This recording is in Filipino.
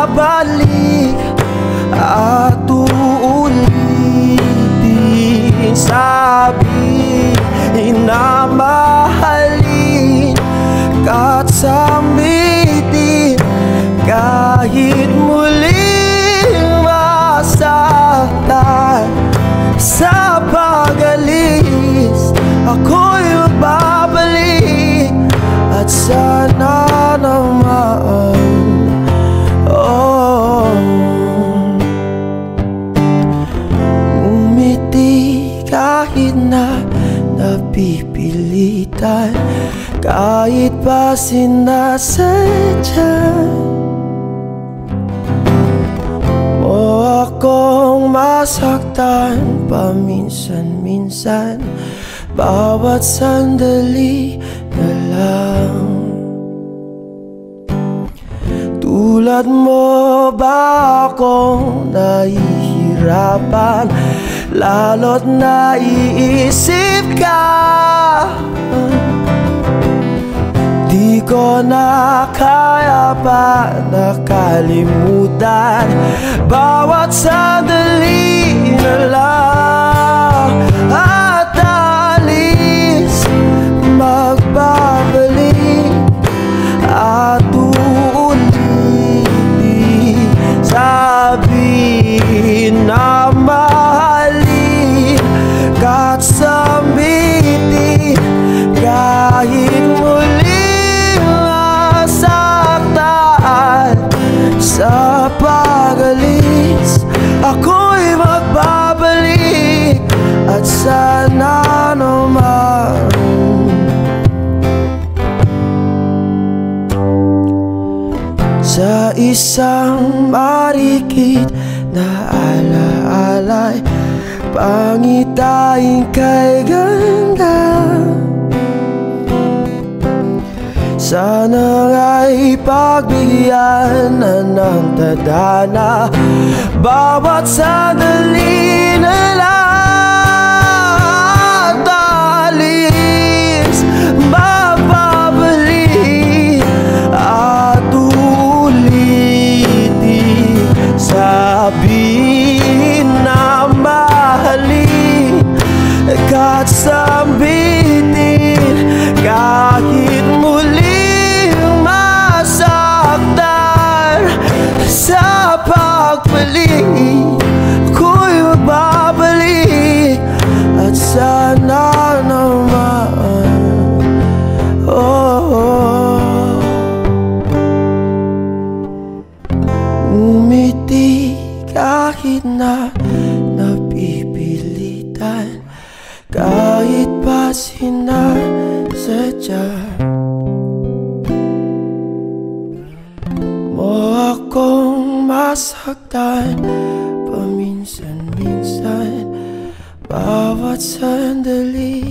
babalik at uulitin. Sabihin na mahalin ka't samitin kahit muling masaktan. Sa pag-alis ako'y magbabalik at sana naman umiti kahit na napipilitan, kahit pa sinasadya mo akong masaktan paminsan-minsan. Bawat sandali na lang. Tulad mo ba akong nahihirapan, lalo't naiisip ka? Di ko na kaya pa nakalimutan bawat sandali na lang. At alis, magbabalik at uulitin. Sabihin na mahalin ka't samitin kahit muling masaktan. Sa pag-alis ako'y magbabalik at sana naman sa isang marikit na alaala'y pangitain kay ganda. Sana nga'y pagbigyan na ng tadhana bawat sandali na lang. Alis, mababalik at uulitin. Sabihin na mahalin ka't sambitin kahit muling masaktan. Sa pagbalik ako'y magbabalik at sana naman umiti kahit na napipilitan, kahit pa sinasadya mo akong masaktan paminsan-minsan. Bawat sandali